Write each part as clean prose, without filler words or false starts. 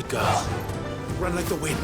Good girl. Run like the wind.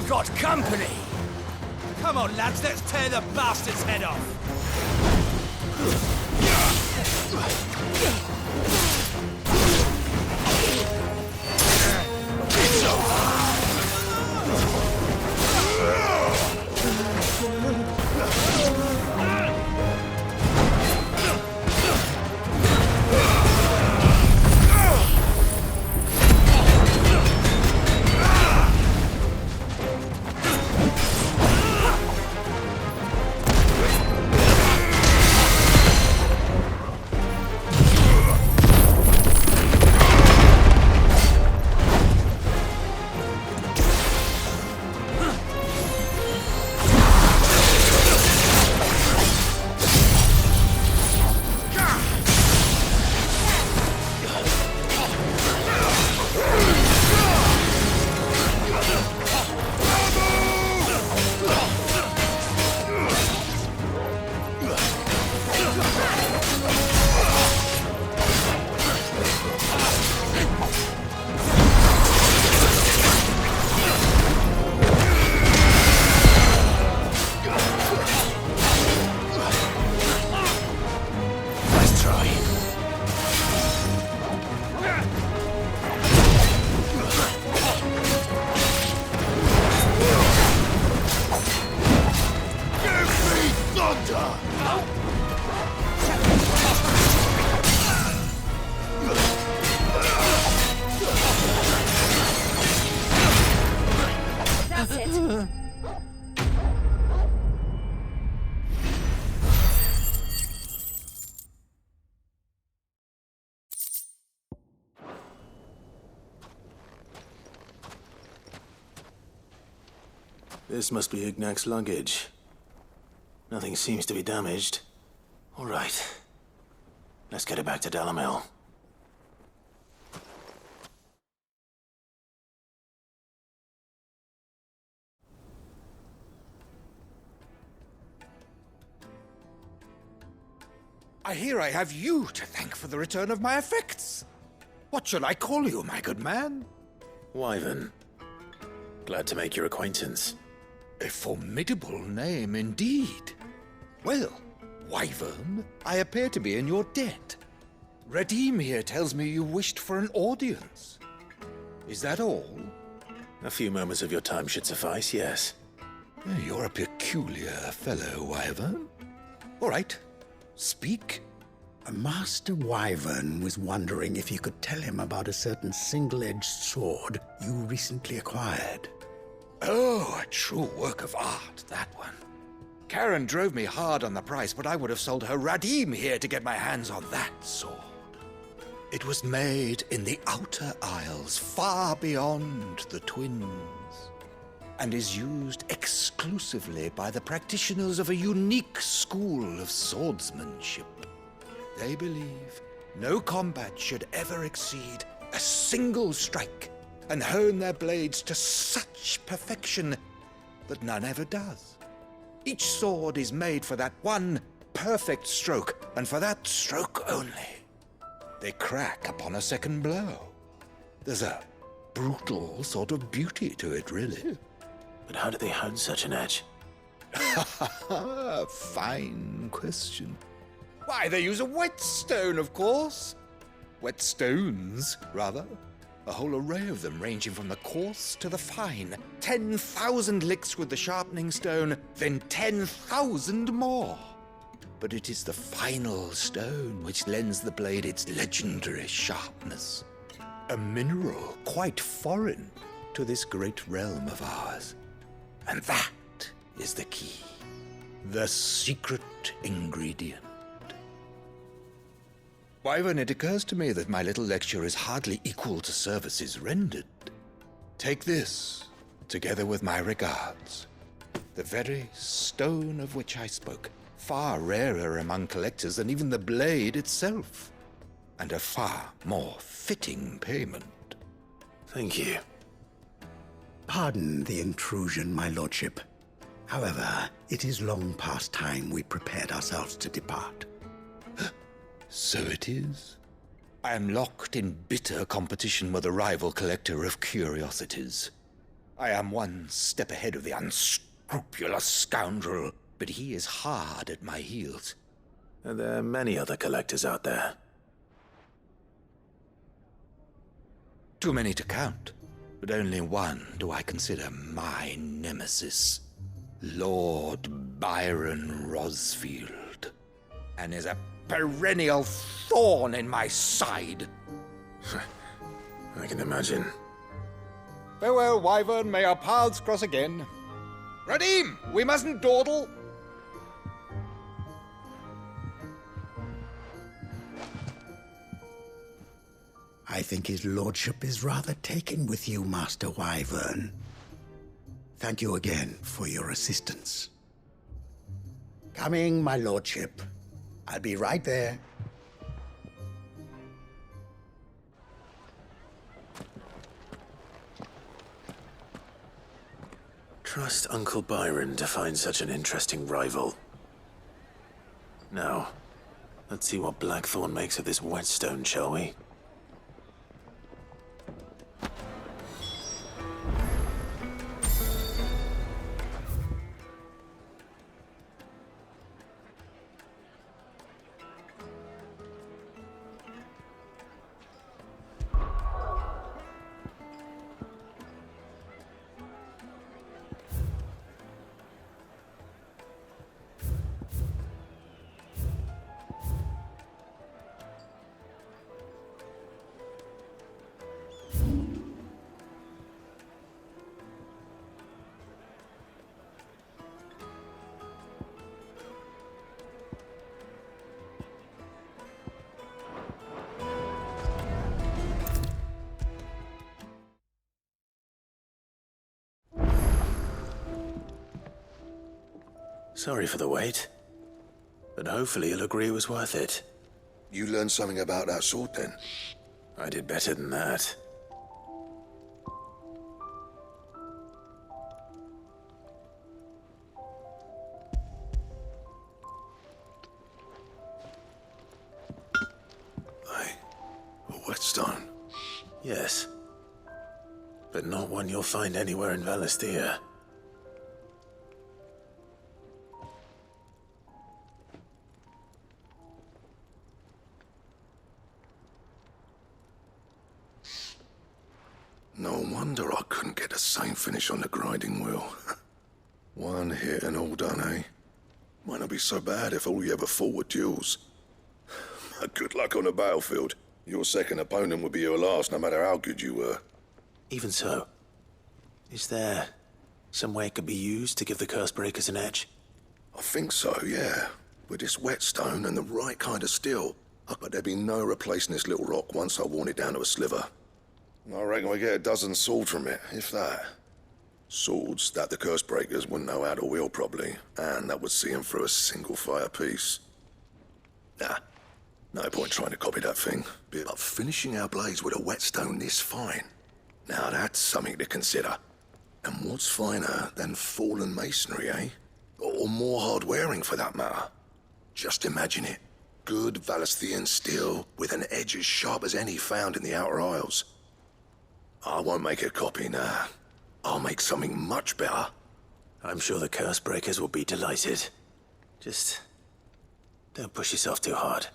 Got company! Come on, lads, let's tear the bastard's head off! It's over! This must be Ignac's luggage. Nothing seems to be damaged. All right. Let's get it back to Dalamel. I hear I have you to thank for the return of my effects. What shall I call you, my good man? Wyvern. Glad to make your acquaintance. A formidable name indeed. Well, Wyvern, I appear to be in your debt. Redeem here tells me you wished for an audience. Is that all? A few moments of your time should suffice, yes. You're a peculiar fellow, Wyvern. All right, speak. Master Wyvern was wondering if you could tell him about a certain single-edged sword you recently acquired. Oh, a true work of art, that one. Karen drove me hard on the price, but I would have sold her Radim here to get my hands on that sword. It was made in the Outer Isles, far beyond the Twins, and is used exclusively by the practitioners of a unique school of swordsmanship. They believe no combat should ever exceed a single strike, and hone their blades to such perfection that none ever does. Each sword is made for that one perfect stroke, and for that stroke only. They crack upon a second blow. There's a brutal sort of beauty to it, really. But how did they hone such an edge? Fine question. Why, they use a whetstone, of course. Whetstones, rather. A whole array of them, ranging from the coarse to the fine. 10,000 licks with the sharpening stone, then 10,000 more. But it is the final stone which lends the blade its legendary sharpness. A mineral quite foreign to this great realm of ours. And that is the key. The secret ingredient. Wyvern, it occurs to me that my little lecture is hardly equal to services rendered. Take this, together with my regards. The very stone of which I spoke, far rarer among collectors than even the blade itself, and a far more fitting payment. Thank you. Pardon the intrusion, my lordship. However, it is long past time we prepared ourselves to depart. So it is. I am locked in bitter competition with a rival collector of curiosities. I am one step ahead of the unscrupulous scoundrel, but he is hard at my heels. Are there many other collectors out there? Too many to count, but only one do I consider my nemesis. Lord Byron Rosfield, and is a perennial thorn in my side. I can imagine. Farewell, Wyvern. May our paths cross again. Radim, we mustn't dawdle. I think his lordship is rather taken with you, Master Wyvern. Thank you again for your assistance. Coming, my lordship. I'll be right there. Trust Uncle Byron to find such an interesting rival. Now, let's see what Blackthorn makes of this whetstone, shall we? Sorry for the wait, but hopefully you'll agree it was worth it. You learned something about that sword, then? I did better than that. A whetstone? Yes, but not one you'll find anywhere in Valisthea. No wonder I couldn't get the same finish on the grinding wheel. One hit and all done, eh? Might not be so bad if all you ever fought were duels. Good luck on the battlefield. Your second opponent would be your last, no matter how good you were. Even so, is there some way it could be used to give the Cursebreakers an edge? I think so, yeah. With this whetstone and the right kind of steel, I bet there'd be no replacing this little rock once I worn it down to a sliver. I reckon we get a dozen swords from it, if that. Swords that the Cursebreakers wouldn't know how to wield properly, and that would see them through a single fire piece. Nah, no point trying to copy that thing. But finishing our blades with a whetstone this fine, now that's something to consider. And what's finer than fallen masonry, eh? Or more hard-wearing, for that matter. Just imagine it. Good Valisthean steel with an edge as sharp as any found in the Outer Isles. I won't make a copy, nah. I'll make something much better I'm sure the Curse Breakers will be delighted. Just don't push yourself too hard.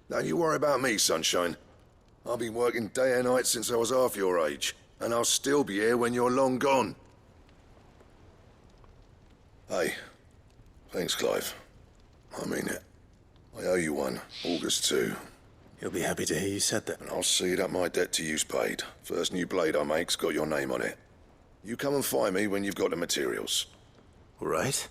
Don't you worry about me, Sunshine. I've been working day and night since I was half your age, and I'll still be here when you're long gone. Hey, thanks, Clive. I mean it. I owe you one, August 2. He'll be happy to hear you said that. And I'll see that my debt to you's paid. First new blade I make's got your name on it. You come and find me when you've got the materials. All right?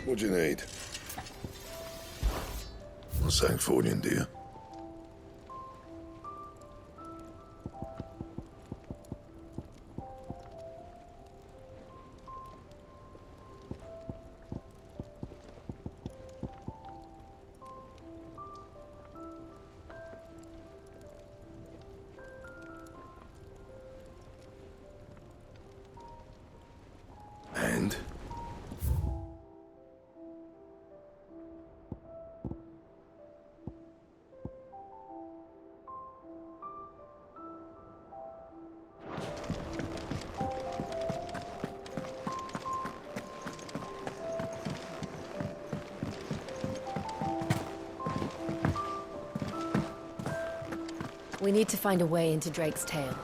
What do you need? A Sancfordian, do you? And? We need to find a way into Drake's tail.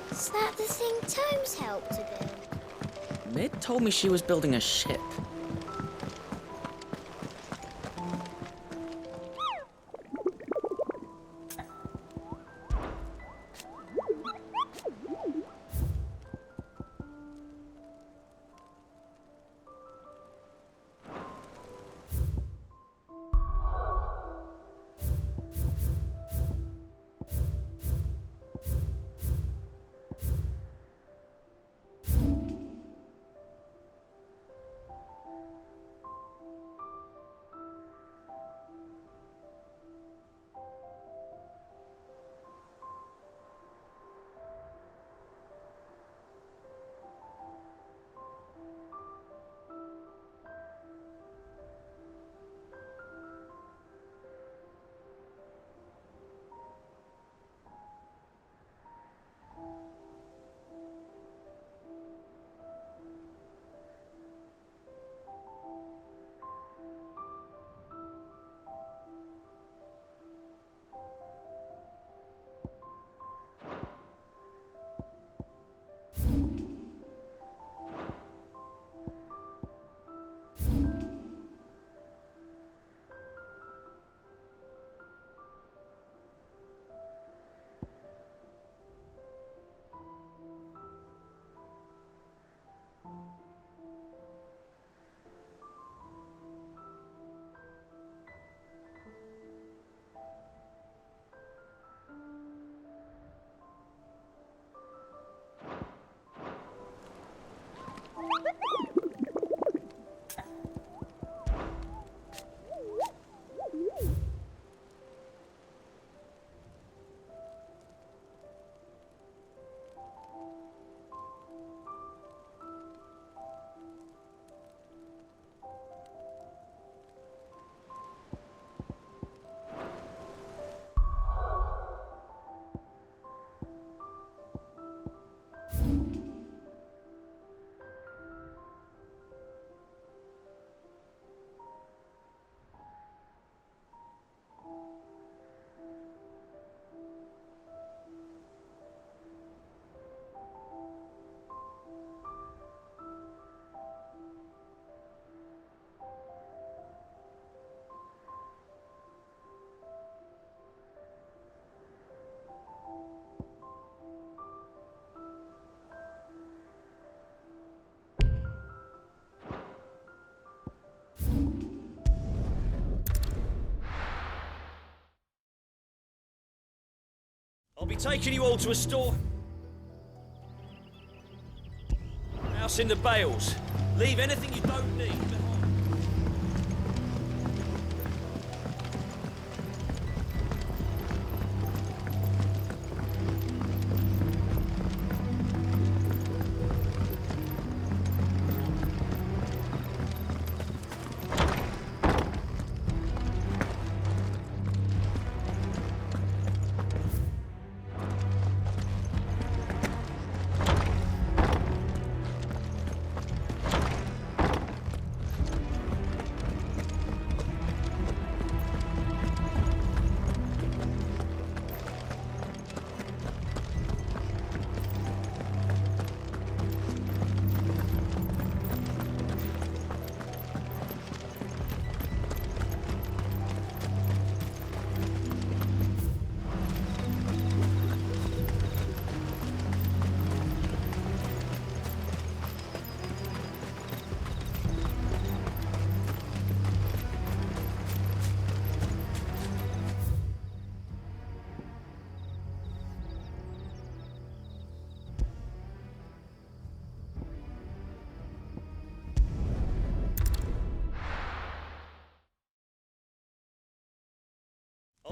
Is that the thing Tomes helped to build? Mid told me she was building a ship. I'll be taking you all to a store. House in the bales. Leave anything you don't need behind.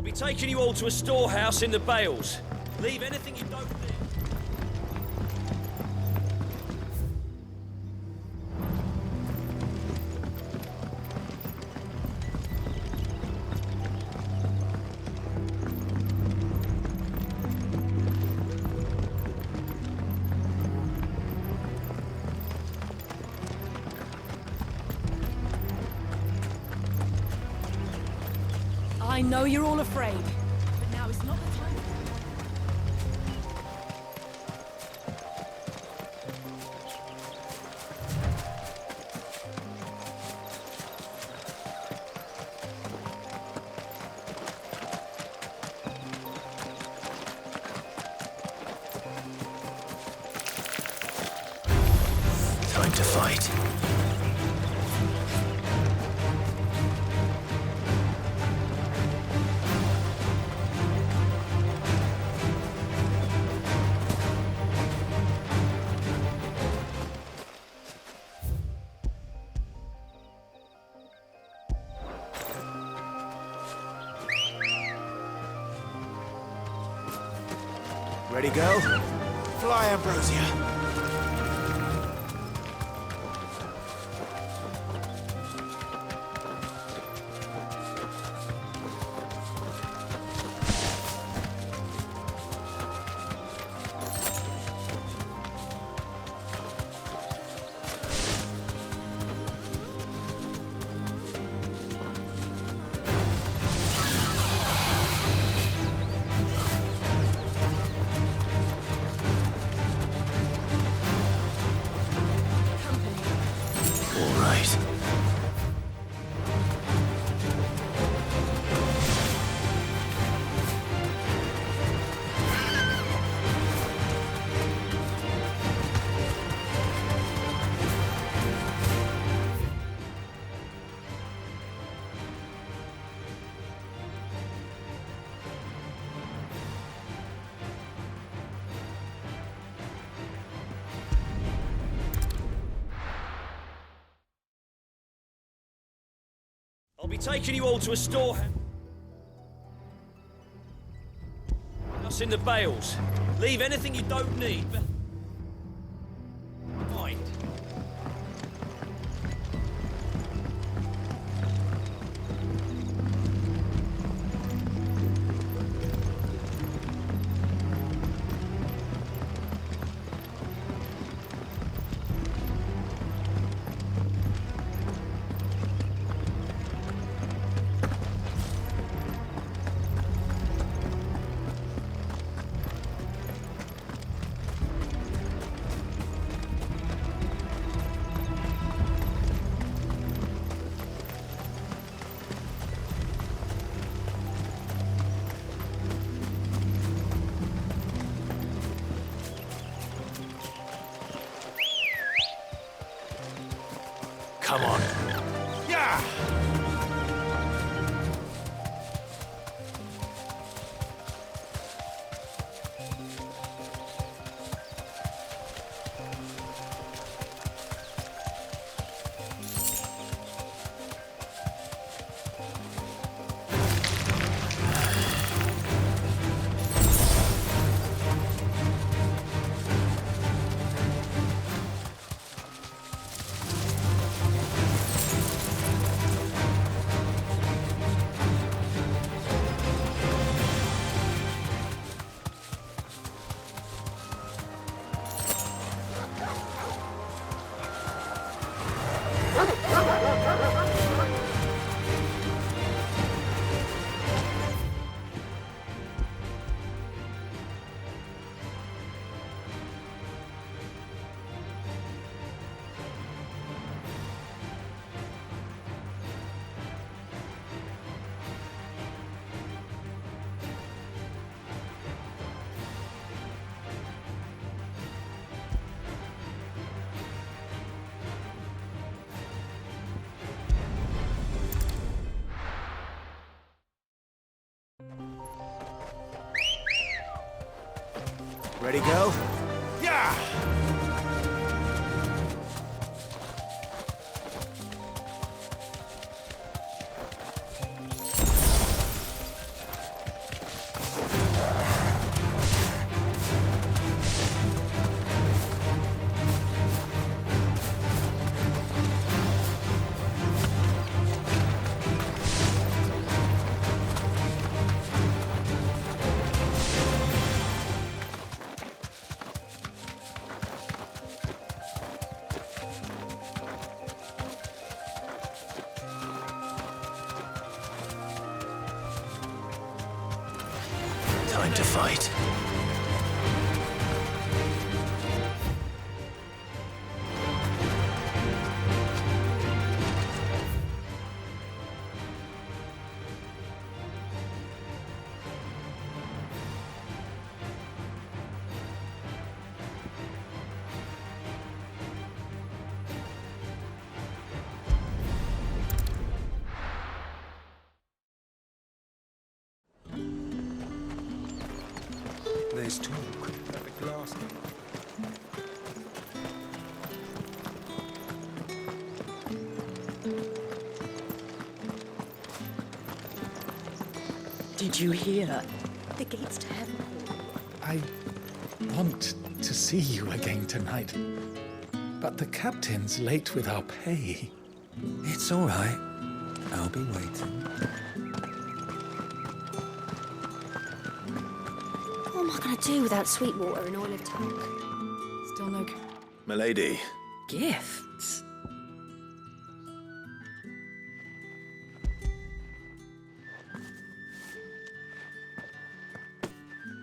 be taking you all to a storehouse in the Bales. Leave anything you don't need. I know you're all afraid, but now is not the time. Time to fight. Ready, go? Fly, Ambrosia. All right. I'll be taking you all to a storehouse in the Bales. Leave anything you don't need. Mind. Come on. Yeah! Ready, go? Yeah! time to fight. There's talk. The glass. Did you hear? The gates to heaven. I want to see you again tonight. But the captain's late with our pay. It's all right. I'll be waiting. What am I going to do without Sweetwater and Oil of Tongue? Still no... Milady, Gifts?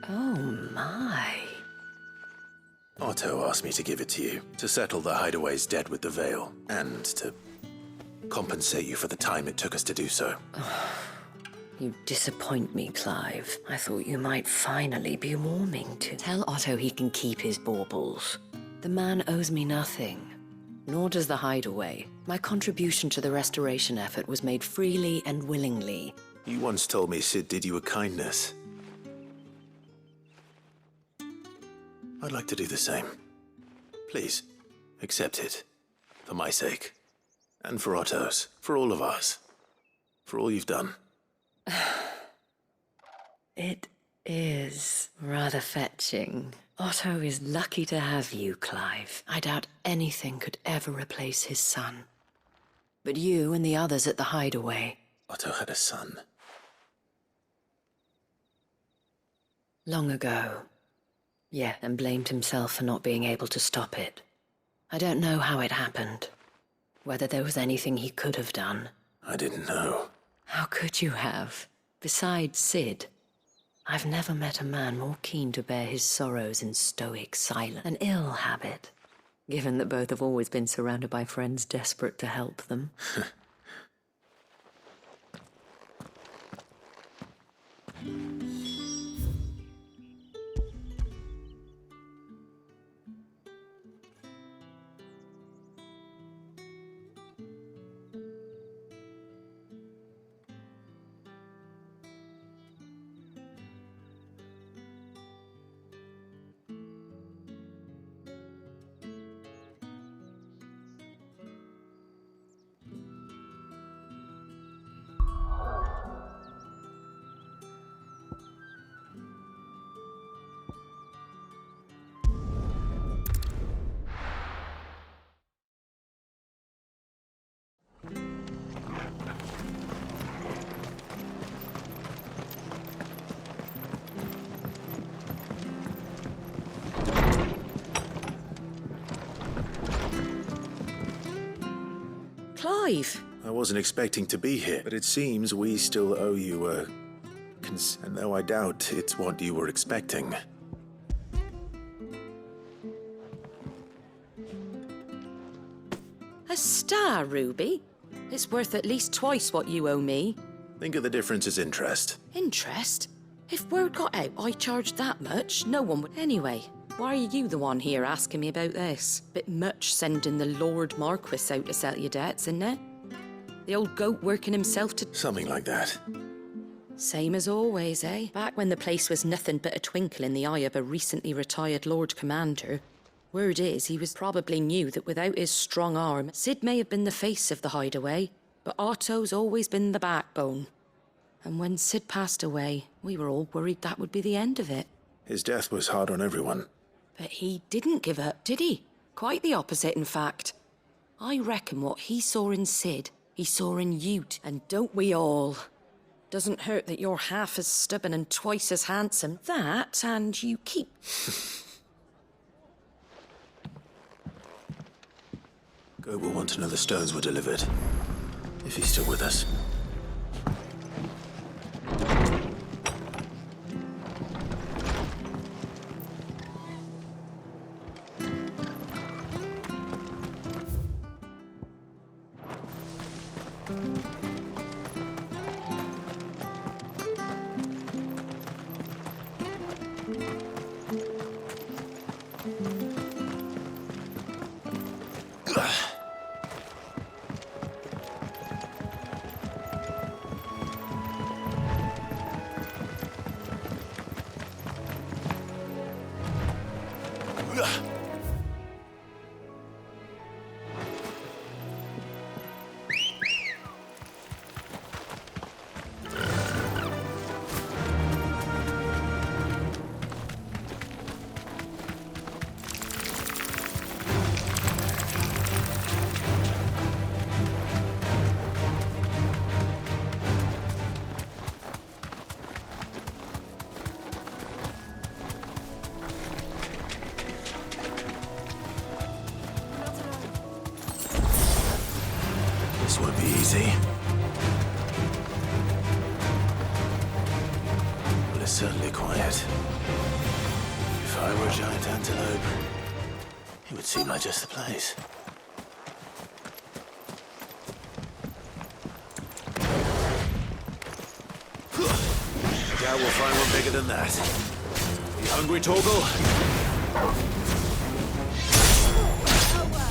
Oh my. Otto asked me to give it to you, to settle the Hideaway's debt with the Veil, and to compensate you for the time it took us to do so. You disappoint me, Clive. I thought you might finally be warming to... Tell Otto he can keep his baubles. The man owes me nothing, nor does the Hideaway. My contribution to the restoration effort was made freely and willingly. You once told me Sid did you a kindness. I'd like to do the same. Please, accept it. For my sake. And for Otto's. For all of us. For all you've done. It is rather fetching. Otto is lucky to have you, Clive. I doubt anything could ever replace his son. But you and the others at the Hideaway... Otto had a son. Long ago. Yeah, and blamed himself for not being able to stop it. I don't know how it happened. Whether there was anything he could have done. I didn't know. How could you have? Besides Sid, I've never met a man more keen to bear his sorrows in stoic silence. An ill habit, given that both have always been surrounded by friends desperate to help them. Clive! I wasn't expecting to be here, but it seems we still owe you a... and though I doubt it's what you were expecting. A star, Ruby? It's worth at least twice what you owe me. Think of the difference as interest. Interest? If word got out I charged that much, no one would... Anyway, why are you the one here asking me about this? Bit much sending the Lord Marquis out to settle your debts, isn't it? The old goat working himself to... Something like that. Same as always, eh? Back when the place was nothing but a twinkle in the eye of a recently retired Lord Commander. Word is, he was probably knew that without his strong arm, Sid may have been the face of the Hideaway, but Otto's always been the backbone. And when Sid passed away, we were all worried that would be the end of it. His death was hard on everyone. But he didn't give up, did he? Quite the opposite, in fact. I reckon what he saw in Sid, he saw in you, and don't we all? Doesn't hurt that you're half as stubborn and twice as handsome. That, and you keep... Goat will want to know the stones were delivered. If he's still with us. This won't be easy. But it's certainly quiet. If I were a giant antelope, it would seem like just the place. Doubt we'll find one bigger than that. You hungry, Torgal? It's over.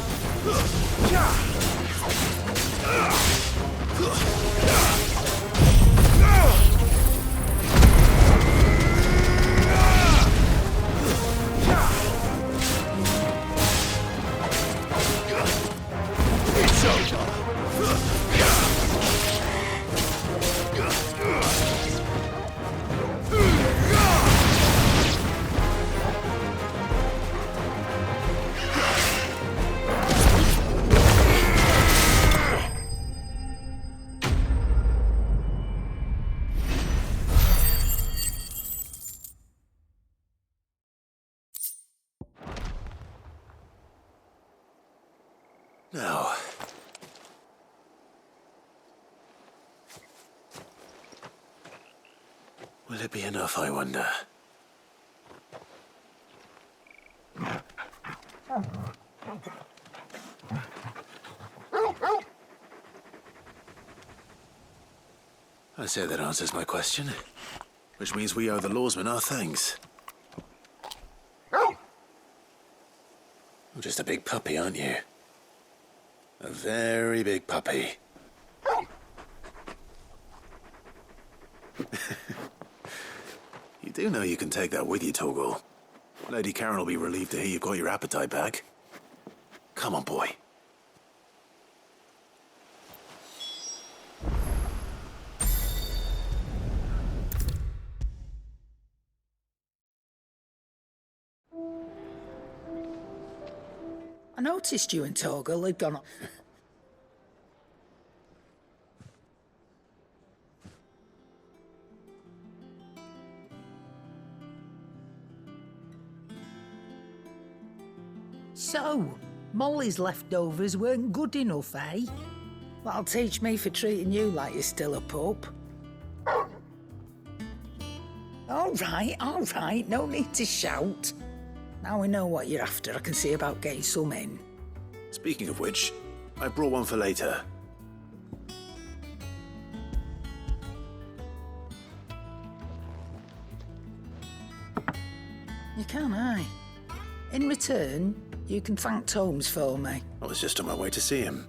Now, will it be enough, I wonder? I say that answers my question, which means we owe the lawsmen our thanks. You're just a big puppy, aren't you? A very big puppy. You do know you can take that with you, Torgal. Lady Karen will be relieved to hear you've got your appetite back. Come on, boy. I noticed you and Torgal had gone... So, Molly's leftovers weren't good enough, eh? That'll teach me for treating you like you're still a pup. All right, no need to shout. Now we know what you're after, I can see about getting some in. Speaking of which, I brought one for later. You can, aye. In return, you can thank Tomes for me. I was just on my way to see him.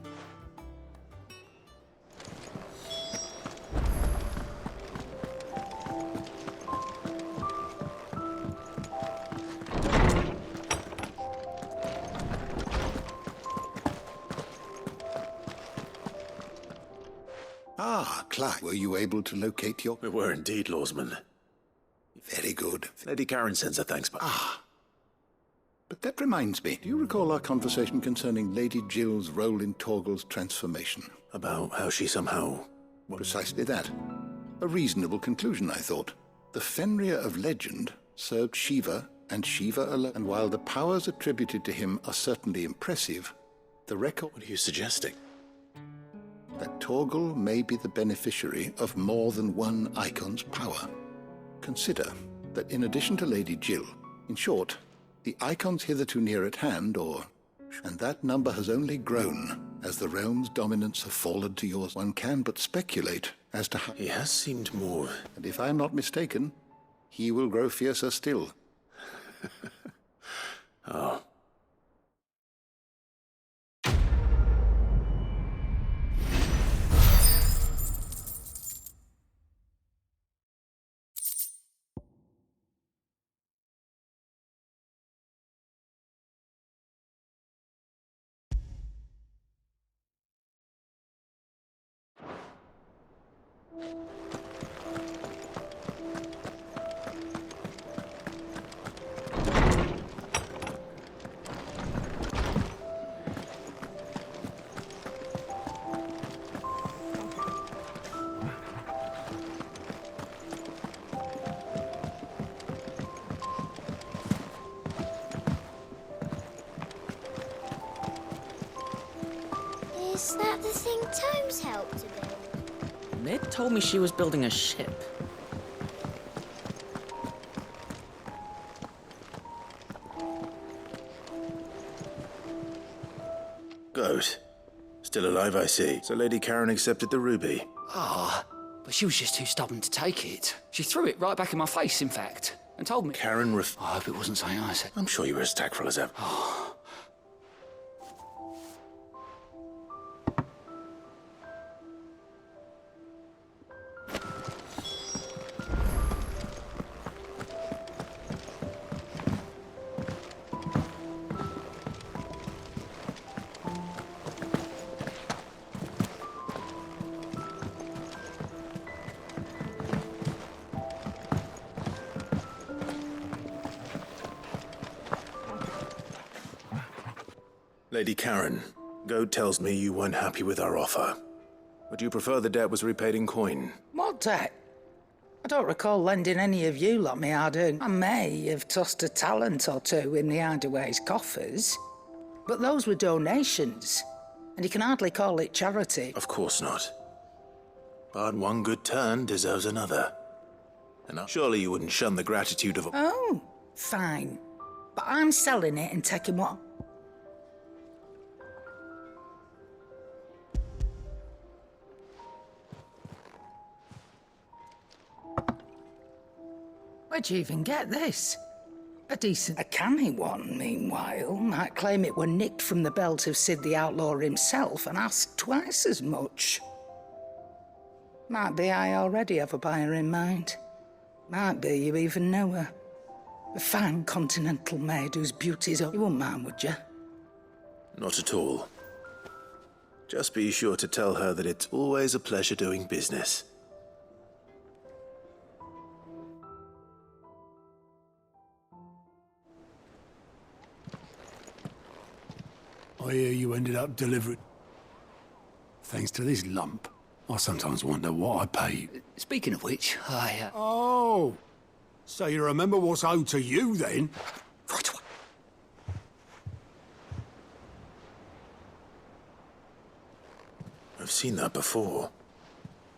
Ah, Clark, were you able to locate your... We were indeed, lawsman. Very good. Lady Karen sends her thanks, but... But that reminds me, do you recall our conversation concerning Lady Jill's role in Torgal's transformation? About how she somehow... Precisely that. A reasonable conclusion, I thought. The Fenrir of legend served Shiva, and Shiva alone. And while the powers attributed to him are certainly impressive, the record... What are you suggesting? That Torgal may be the beneficiary of more than one icon's power. Consider that in addition to Lady Jill, in short, the icons hitherto near at hand, and that number has only grown as the realm's dominance have fallen to yours. One can but speculate as to how... He has seemed more... And if I am not mistaken, he will grow fiercer still, Oh. Is that the thing Tomes helped to build? Mid told me she was building a ship. Good. Still alive, I see. So Lady Karen accepted the ruby. Ah, but she was just too stubborn to take it. She threw it right back in my face, in fact, and told me... Karen I hope it wasn't something I said. I'm sure you were as tactful as ever. Lady Karen, Goad tells me you weren't happy with our offer. Would you prefer the debt was repaid in coin? What debt? I don't recall lending any of you lot me hard-earned. I may have tossed a talent or two in the Hideaway's coffers, but those were donations, and you can hardly call it charity. Of course not. But one good turn deserves another. And surely you wouldn't shun the gratitude of a... Oh, fine. But I'm selling it and taking what... Where'd you even get this? A decent... A canny one, meanwhile, might claim it were nicked from the belt of Sid the Outlaw himself and ask twice as much. Might be I already have a buyer in mind. Might be you even know her. A fine continental maid whose beauty's... You wouldn't mind, would you? Not at all. Just be sure to tell her that it's always a pleasure doing business. I hear you ended up delivering... Thanks to this lump. I sometimes wonder what I pay you. Speaking of which, Oh! So you remember what's owed to you, then? Right away. I've seen that before.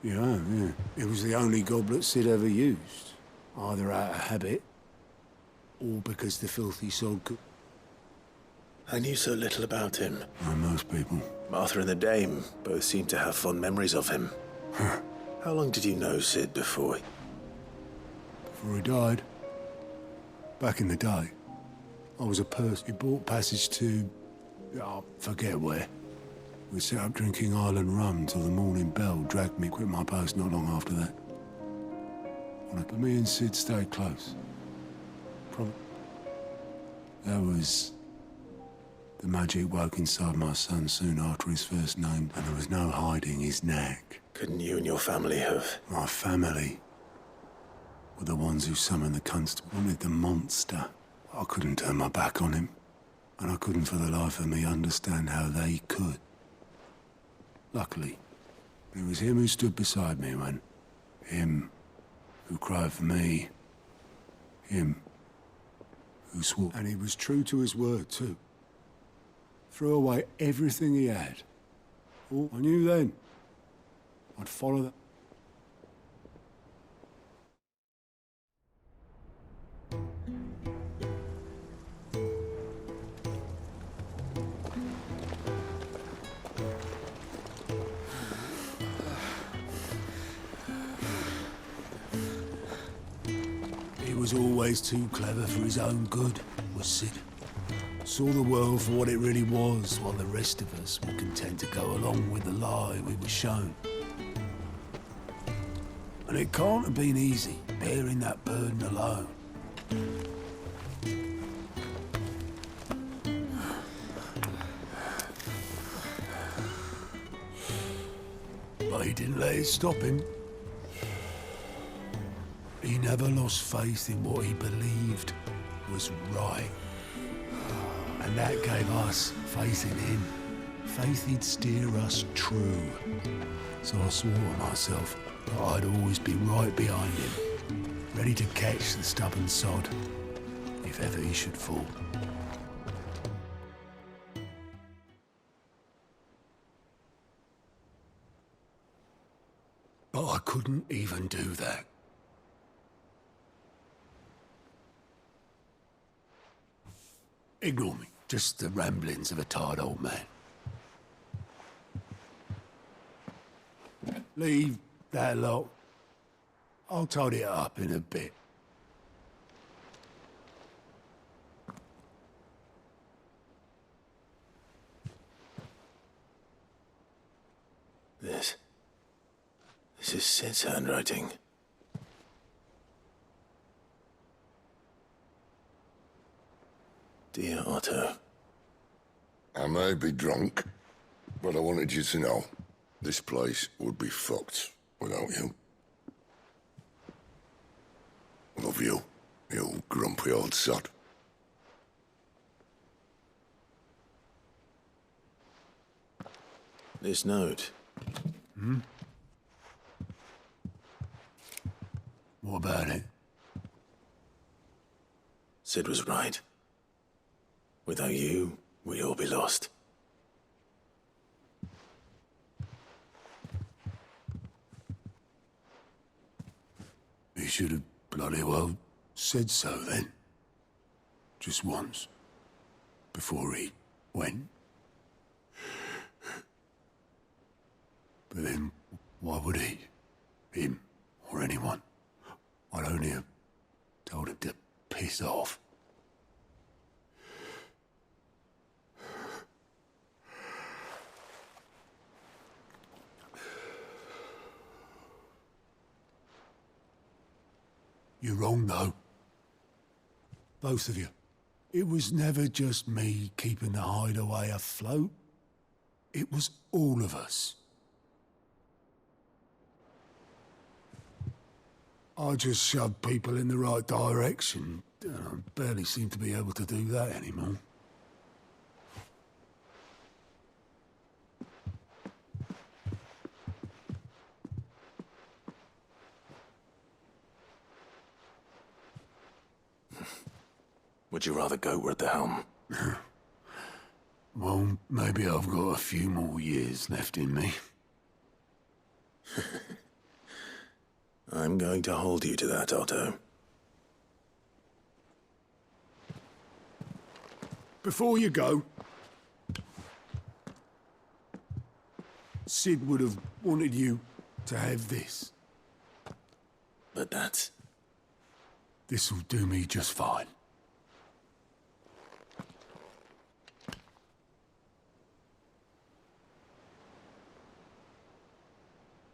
Yeah. It was the only goblet Sid ever used. Either out of habit, or because the filthy soul could... I knew so little about him. Like most people. Martha and the Dame both seem to have fond memories of him. How long did you know Sid before? Before he died. Back in the day. I was a person who bought passage to... I forget where. We set up drinking island rum till the morning bell dragged me quit my post not long after that. But me and Sid stayed close. That was... The magic woke inside my son soon after his first name, and there was no hiding his knack. Couldn't you and your family have? My family were the ones who summoned the constable, wanted the monster. I couldn't turn my back on him, and I couldn't for the life of me understand how they could. Luckily, it was him who stood beside me when... Him who cried for me. Him who swore. And he was true to his word, too. Threw away everything he had. Oh, I knew then I'd follow that. He was always too clever for his own good, was Sid. Saw the world for what it really was, while the rest of us were content to go along with the lie we were shown. And it can't have been easy, bearing that burden alone. But he didn't let it stop him. He never lost faith in what he believed was right. And that gave us faith in him. Faith he'd steer us true. So I swore to myself that I'd always be right behind him, ready to catch the stubborn sod, if ever he should fall. But I couldn't even do that. Ignore me. Just the ramblings of a tired old man. Leave that lot. I'll tidy it up in a bit. This is Sid's handwriting. Dear Otto. I may be drunk, but I wanted you to know this place would be fucked without you. Love you, you grumpy old sod. This note. What about it? Sid was right. Without you, we'd all be lost. He should have bloody well said so then. Just once. Before he went. But then, why would he? Him, or anyone? I'd only have told him to piss off. You're wrong, though. Both of you. It was never just me keeping the hideaway afloat. It was all of us. I just shoved people in the right direction. I barely seem to be able to do that anymore. Would you rather go at the helm? Well, maybe I've got a few more years left in me. I'm going to hold you to that, Otto. Before you go, Sid would have wanted you to have this. But that's... This'll do me just fine.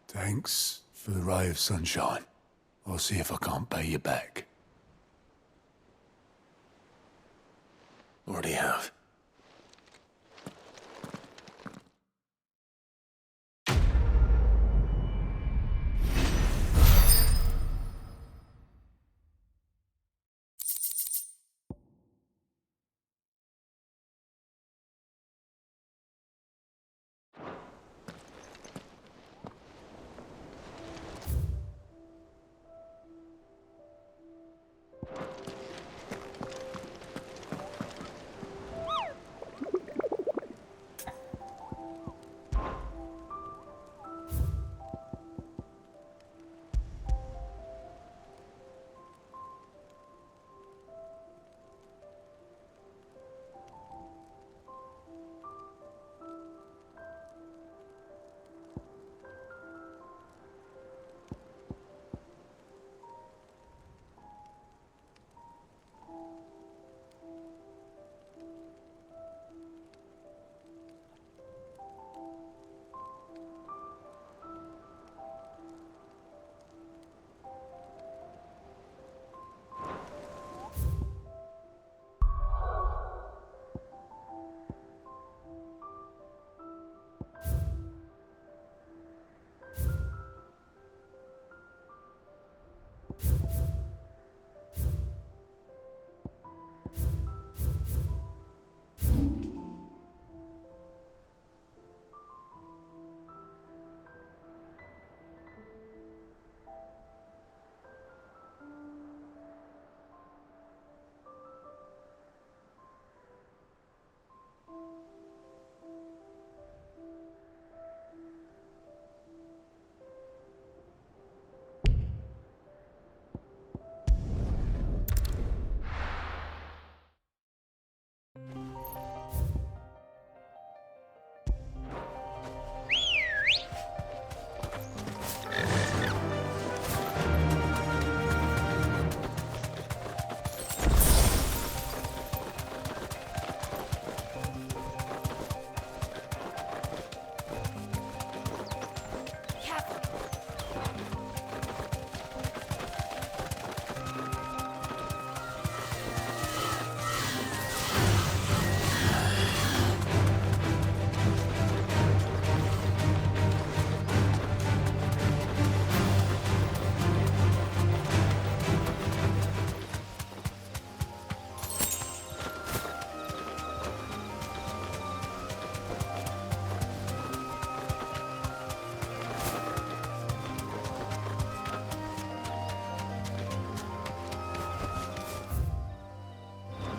Thanks for the ray of sunshine. I'll see if I can't pay you back. Already have.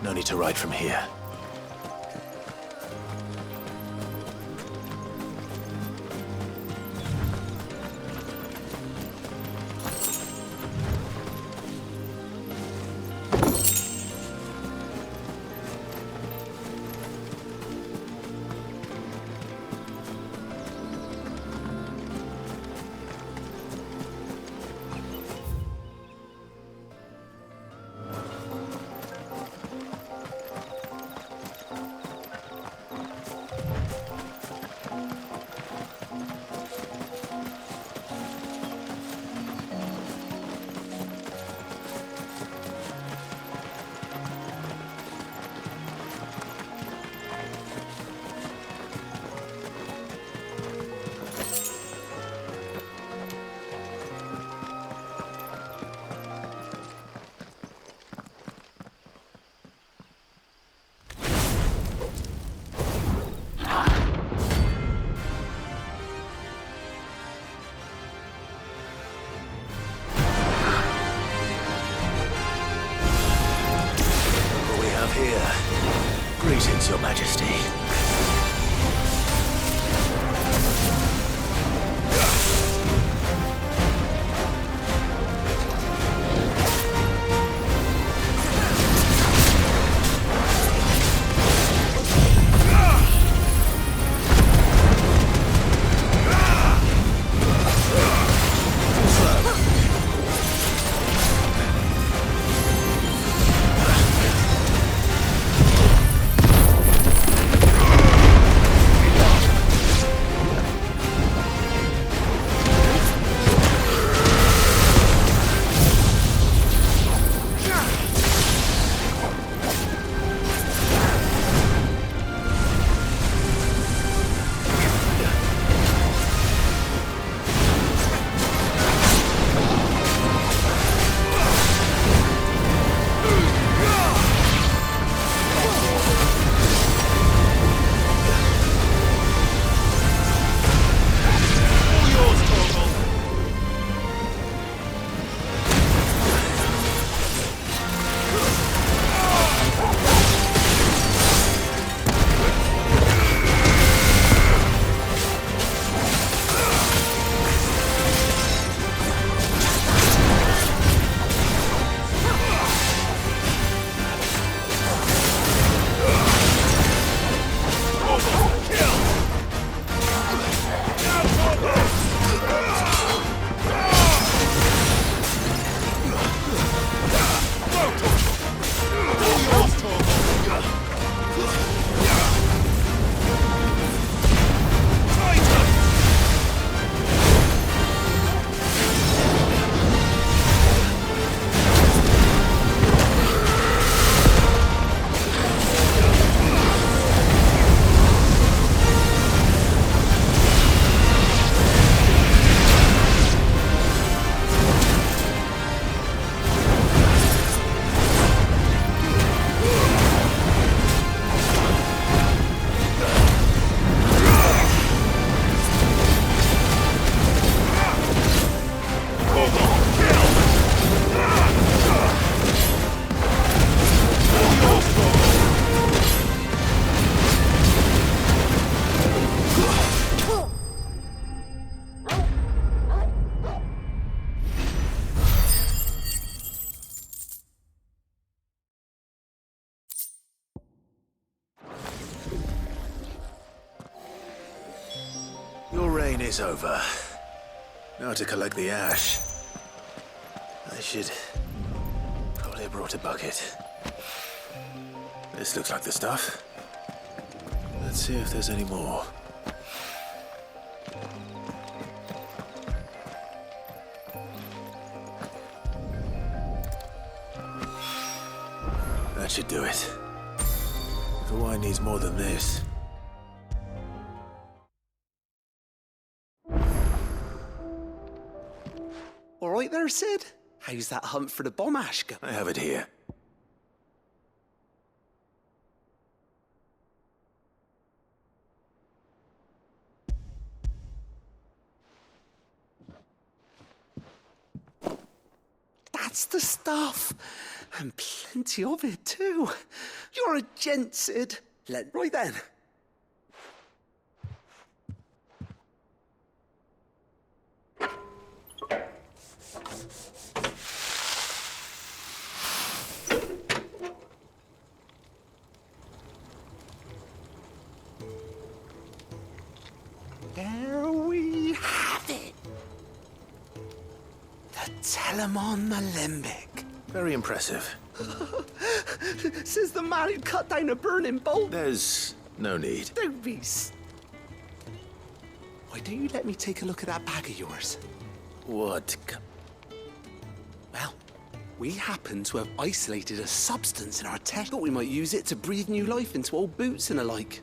No need to ride from here. Here. Greetings, Your Majesty. rain is over. Now to collect the ash. I should probably have brought a bucket. This looks like the stuff. Let's see if there's any more. That should do it. The wine needs more than this. All right there, Sid. How's that hunt for the bomb ash go? I have it here. That's the stuff. And plenty of it, too. You're a gent, Sid. Right then. There we have it. The Telemon Malembic. Very impressive. Says the man who cut down a burning bolt. There's no need. Don't be... Why don't you let me take a look at that bag of yours? What? Well, we happen to have isolated a substance in our tech. Thought we might use it to breathe new life into old boots and the like.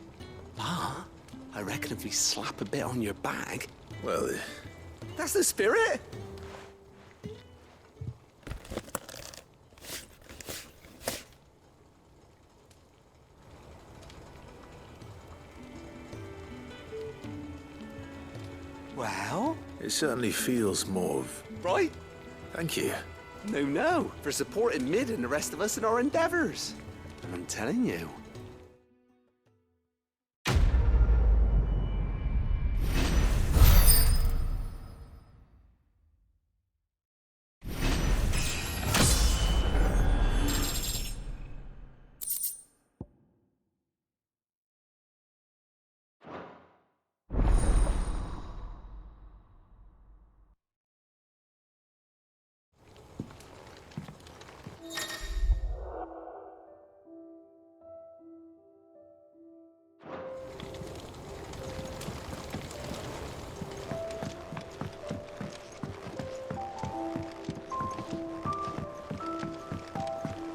Ah, I reckon if we slap a bit on your bag... Well... That's the spirit! Well? It certainly feels more... Right? Thank you. No, for supporting Mid and the rest of us in our endeavors. And I'm telling you.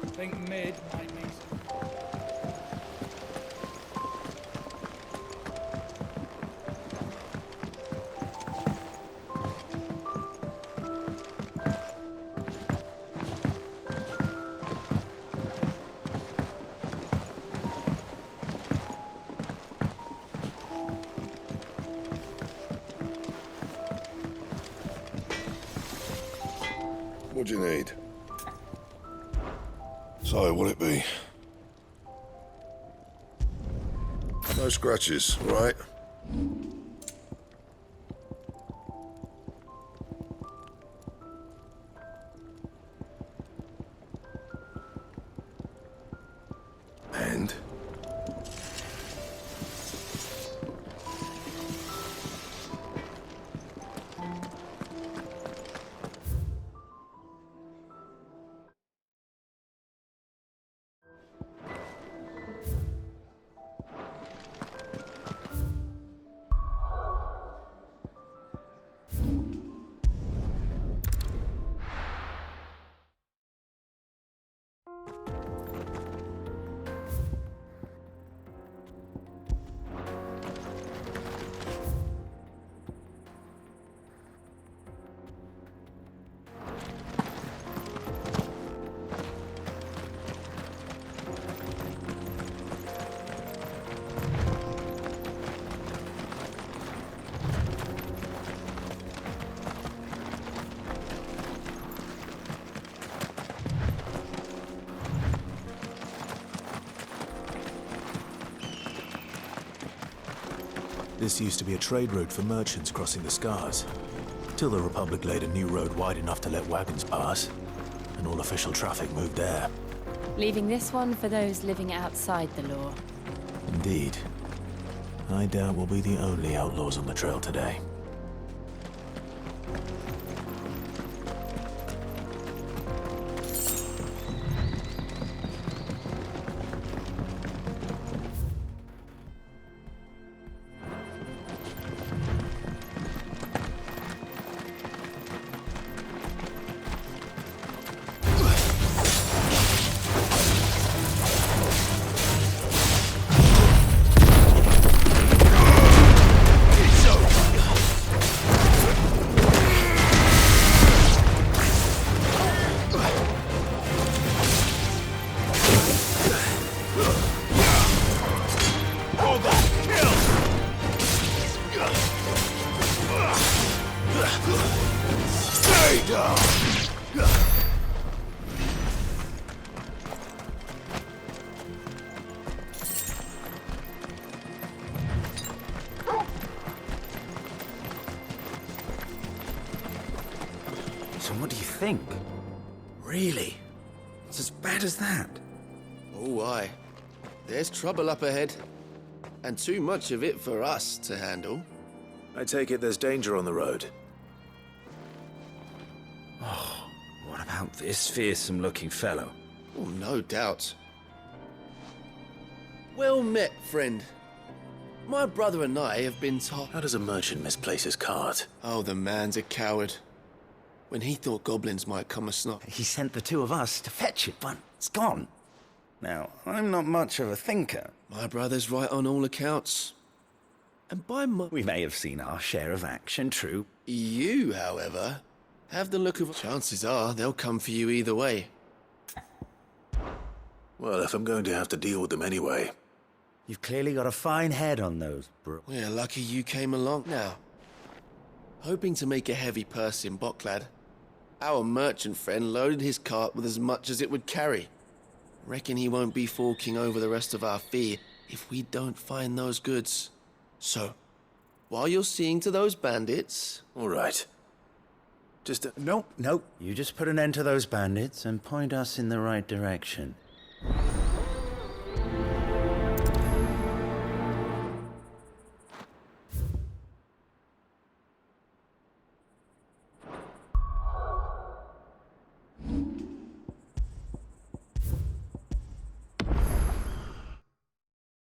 I think Mid might need some. What do you need? So, what'll it be? No scratches, right? And? This used to be a trade route for merchants crossing the Scars, till the Republic laid a new road wide enough to let wagons pass, and all official traffic moved there. Leaving this one for those living outside the law. Indeed. I doubt we'll be the only outlaws on the trail today. So what do you think? Really? It's as bad as that? Oh, aye. There's trouble up ahead. And too much of it for us to handle. I take it there's danger on the road. Oh, what about this fearsome-looking fellow? Oh, no doubt. Well met, friend. My brother and I have been told... How does a merchant misplace his cart? Oh, the man's a coward. When he thought goblins might come a-snop. He sent the two of us to fetch it, but it's gone. Now, I'm not much of a thinker. My brother's right on all accounts. And by my... We may have seen our share of action, true. You, however, have the look of... Chances are they'll come for you either way. Well, if I'm going to have to deal with them anyway... You've clearly got a fine head on those, bro. We're lucky you came along now. Hoping to make a heavy purse in Bocklad, our merchant friend loaded his cart with as much as it would carry. Reckon he won't be forking over the rest of our fee if we don't find those goods. So, while you're seeing to those bandits... All right. Nope. You just put an end to those bandits and point us in the right direction.